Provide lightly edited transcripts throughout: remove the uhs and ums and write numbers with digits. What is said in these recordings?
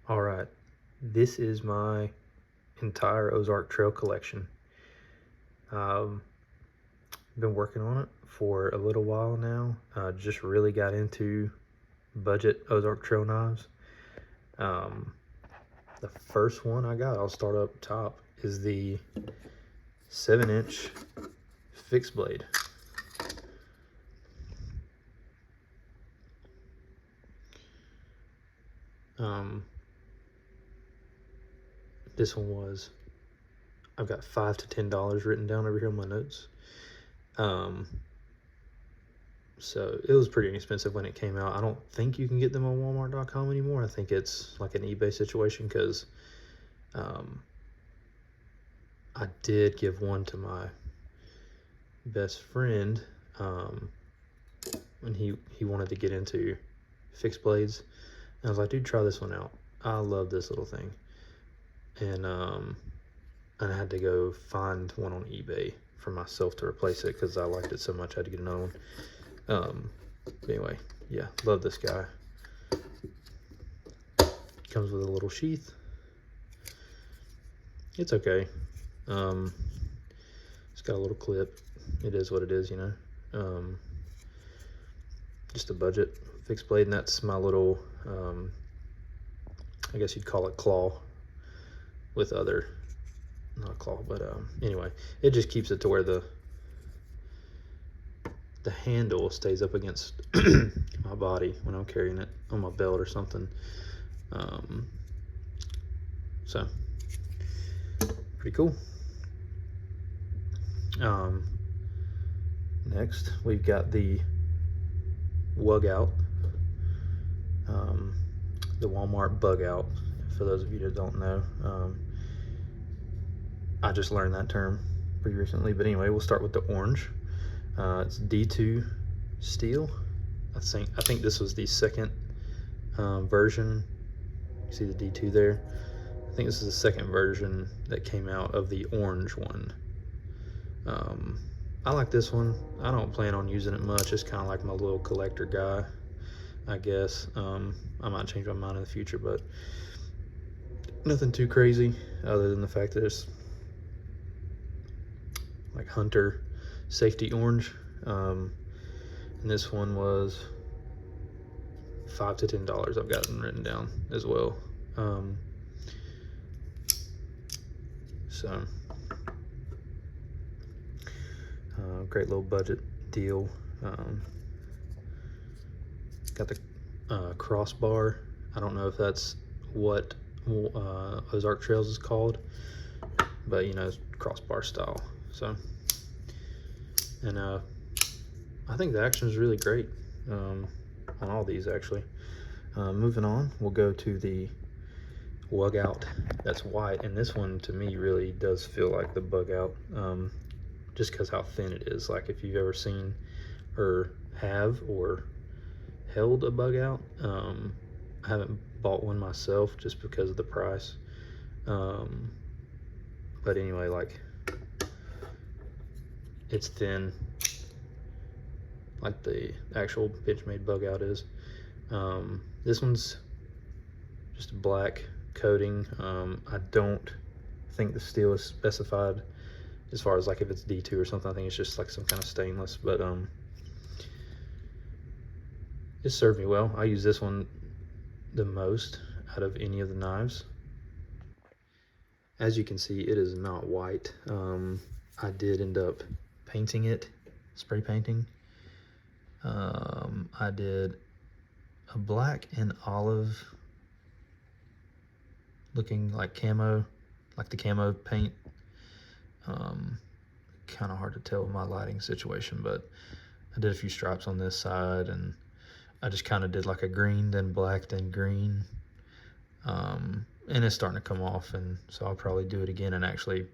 All right, this is my entire Ozark Trail collection. Um, been working on it for a little while now. Just really got into budget Ozark Trail knives. Um, the first one I got, I'll start up top, is the 7-inch fixed blade. Um, this one was, I've got $5 to $10 written down over here on my notes. So it was pretty inexpensive when it came out. I don't think you can get them on Walmart.com anymore. I think it's like an eBay situation because um, I did give one to my best friend when he wanted to get into fixed blades. And I was like, dude, try this one out. I love this little thing. And I had to go find one on eBay for myself to replace it because I liked it so much I had to get another one. Anyway, yeah, love this guy. Comes with a little sheath. It's okay. It's got a little clip. It is what it is, you know. Just a budget fixed blade, and that's my little, I guess you'd call it claw with other, not a claw, but anyway, it just keeps it to where the handle stays up against my body when I'm carrying it on my belt or something. So pretty cool. Next we've got the Wug Out, the Walmart Bug Out. For those of you that don't know, I just learned that term pretty recently. But anyway, we'll start with the orange. It's D2 steel. I think this was the second version. You see the D2 there? I think this is the second version that came out of the orange one. I like this one. I don't plan on using it much. It's kind of like my little collector guy, I guess. I might change my mind in the future, but nothing too crazy other than the fact that it's like hunter safety orange. And this one was $5 to $10. I've got them written down as well. So great little budget deal. Got the crossbar. I don't know if that's what Ozark Trails is called, but you know, it's crossbar style. So, and I think the action is really great on all these actually. Moving on, we'll go to the Wug Out that's white, and this one to me really does feel like the Bug Out, just because how thin it is. Like if you've ever seen or have or held a Bug Out, I haven't bought one myself just because of the price, but anyway, like it's thin like the actual Benchmade Bug Out is. This one's just a black coating. I don't think the steel is specified as far as like if it's D2 or something. I think it's just like some kind of stainless, but it served me well. I use this one the most out of any of the knives. As you can see, it is not white. I did end up painting it, spray painting. I did a black and olive looking like camo, like the camo paint. Kind of hard to tell with my lighting situation, but I did a few stripes on this side, and I just kind of did like a green, then black, then green. And it's starting to come off, and so I'll probably do it again and actually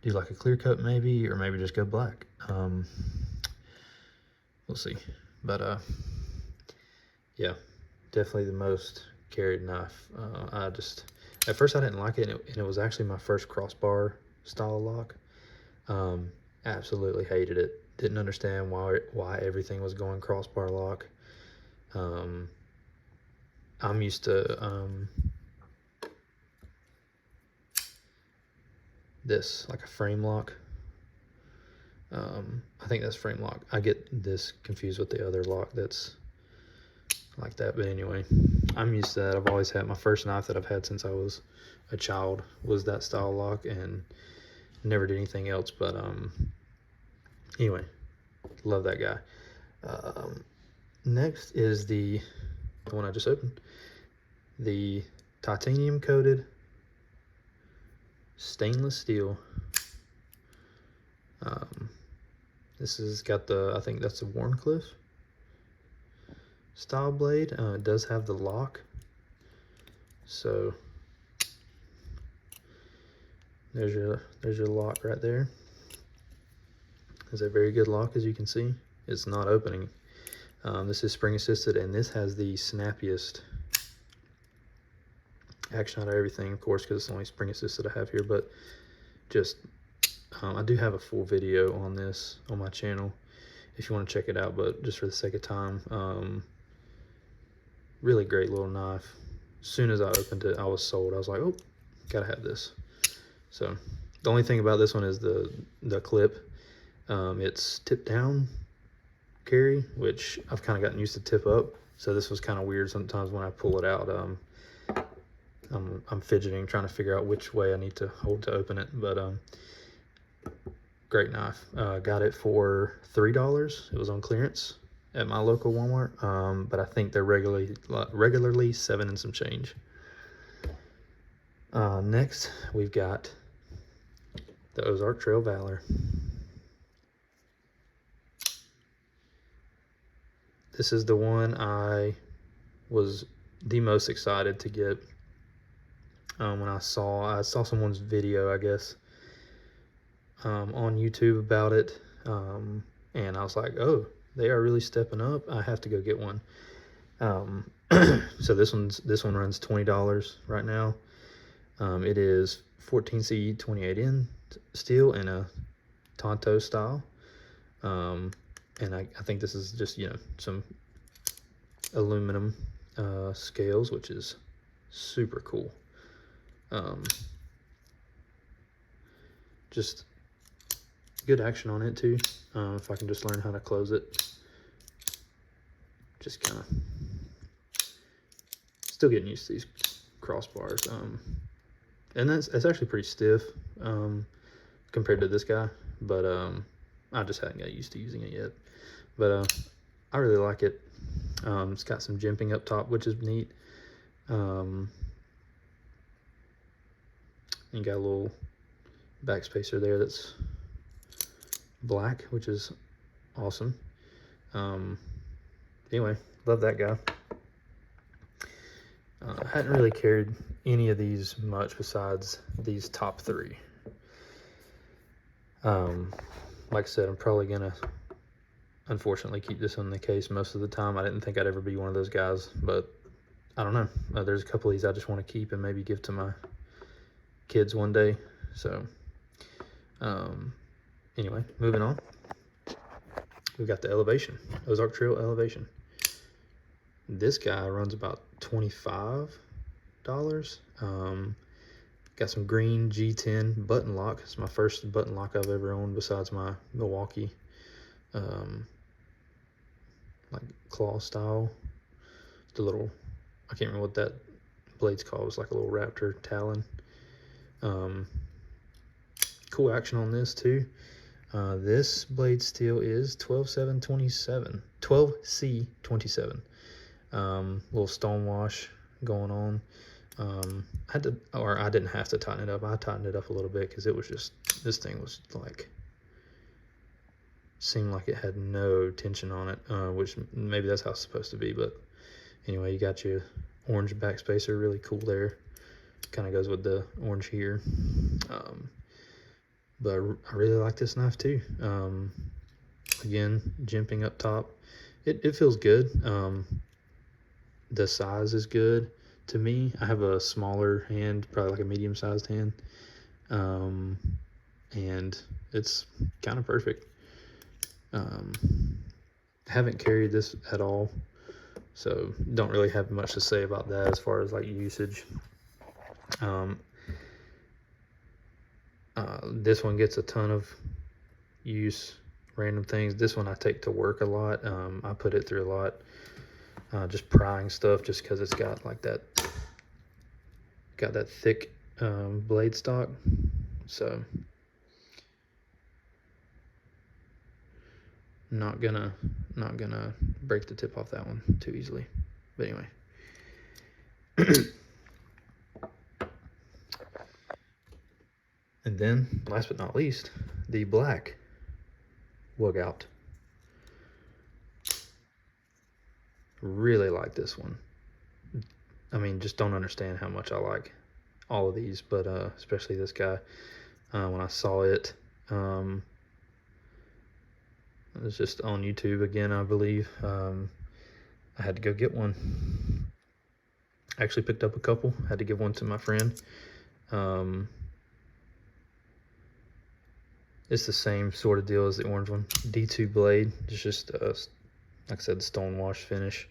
do like a clear coat maybe, or maybe just go black. We'll see. But yeah, definitely the most carried knife. At first I didn't like it, and it was actually my first crossbar style lock. Absolutely hated it. Didn't understand why everything was going crossbar lock. I'm used to this, like a frame lock. I think that's frame lock. I get this confused with the other lock that's like that, but anyway, I'm used to that. I've always had, my first knife that I've had since I was a child was that style lock, and never did anything else. But anyway, love that guy. Next is the one I just opened, the titanium coated stainless steel. This has got the, I think that's a Warncliffe style blade. It does have the lock, so there's your lock right there. It's a very good lock, as you can see. It's not opening. This is spring assisted, and this has the snappiest action out of everything, of course, because it's the only spring assisted I have here. But just I do have a full video on this on my channel if you want to check it out, but just for the sake of time, really great little knife. As soon as I opened it, I was sold. I was like, oh, gotta have this. So the only thing about this one is the clip. It's tip down carry, which I've kind of gotten used to tip up, so this was kind of weird sometimes when I pull it out. I'm fidgeting, trying to figure out which way I need to hold to open it. But great knife. Got it for $3. It was on clearance at my local Walmart, but I think they're regularly 7 and some change. Next, we've got the Ozark Trail Valor. This is the one I was the most excited to get when I saw someone's video, I guess, on YouTube about it, and I was like, oh, they are really stepping up. I have to go get one. So this one runs $20 right now. It is 14C 28N steel in a Tonto style, and I think this is just, you know, some aluminum scales, which is super cool. Just good action on it too. If I can just learn how to close it. Just kind of still getting used to these crossbars. And it's actually pretty stiff compared to this guy, but I just hadn't got used to using it yet. But I really like it. It's got some jimping up top, which is neat. You got a little back spacer there that's black, which is awesome. Anyway, love that guy. I hadn't really carried any of these much besides these top 3. Like I said, I'm probably gonna unfortunately keep this in the case most of the time. I didn't think I'd ever be one of those guys, but I don't know. There's a couple of these I just want to keep and maybe give to my kids one day. So anyway, moving on. We've got the Elevation, Ozark Trail Elevation. This guy runs about $25. Got some green G10 button lock. It's my first button lock I've ever owned besides my Milwaukee like claw style. The little, I can't remember what that blade's called. It's like a little raptor talon. Cool action on this too. This blade steel is 12C27. Little stone wash going on. I didn't have to tighten it up. I tightened it up a little bit because it was just, this thing was like, seemed like it had no tension on it, which maybe that's how it's supposed to be. But anyway, you got your orange backspacer, really cool there. Kind of goes with the orange here. But I really like this knife too. Again, jimping up top. It feels good. The size is good to me. I have a smaller hand, probably like a medium-sized hand. And it's kind of perfect. Haven't carried this at all, So don't really have much to say about that as far as like usage. This one gets a ton of use, random things. This one I take to work a lot. I put it through a lot, just prying stuff, just because it's got like that, thick blade stock. So not gonna break the tip off that one too easily. But anyway. And then, last but not least, the black wug out. Really like this one. I mean, just don't understand how much I like all of these, but especially this guy. When I saw it, it was just on YouTube again, I believe. I had to go get one. I actually picked up a couple. Had to give one to my friend. It's the same sort of deal as the orange one. D2 blade. It's just, like I said, the stone wash finish.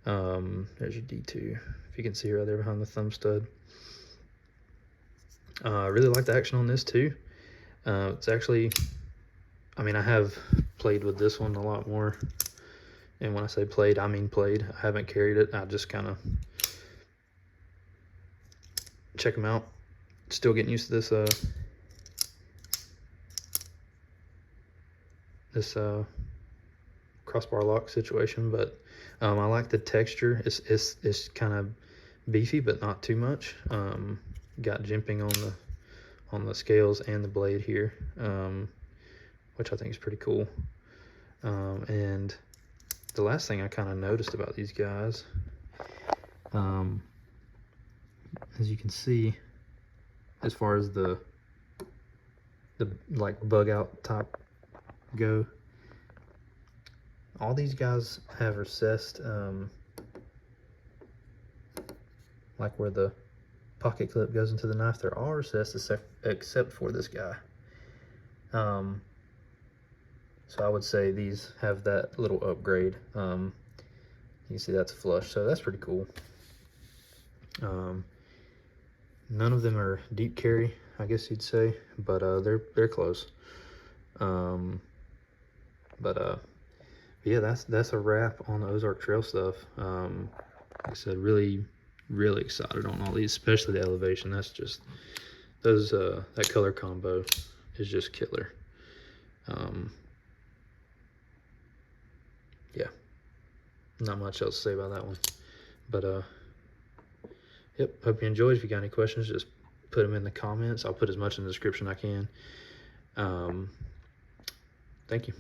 There's your D2. If you can see right there behind the thumb stud. I really like the action on this too. It's actually, I mean, I have played with this one a lot more. And when I say played, I mean played. I haven't carried it. I just kind of check them out. Still getting used to this crossbar lock situation, but I like the texture. It's kind of beefy, but not too much. Got jimping on the scales and the blade here, which I think is pretty cool. And the last thing I kind of noticed about these guys, as you can see, as far as the like bug out type go, all these guys have recessed, like where the pocket clip goes into the knife, they're all recessed except for this guy. So I would say these have that little upgrade. You can see that's flush, so that's pretty cool. None of them are deep carry, I guess you'd say, but they're close. Yeah, that's a wrap on the Ozark Trail stuff. Like I said, really excited on all these, especially the elevation. That's just those that color combo is just killer. Yeah, not much else to say about that one, but yep, hope you enjoyed. If you got any questions, just put them in the comments. I'll put as much in the description I can. Thank you.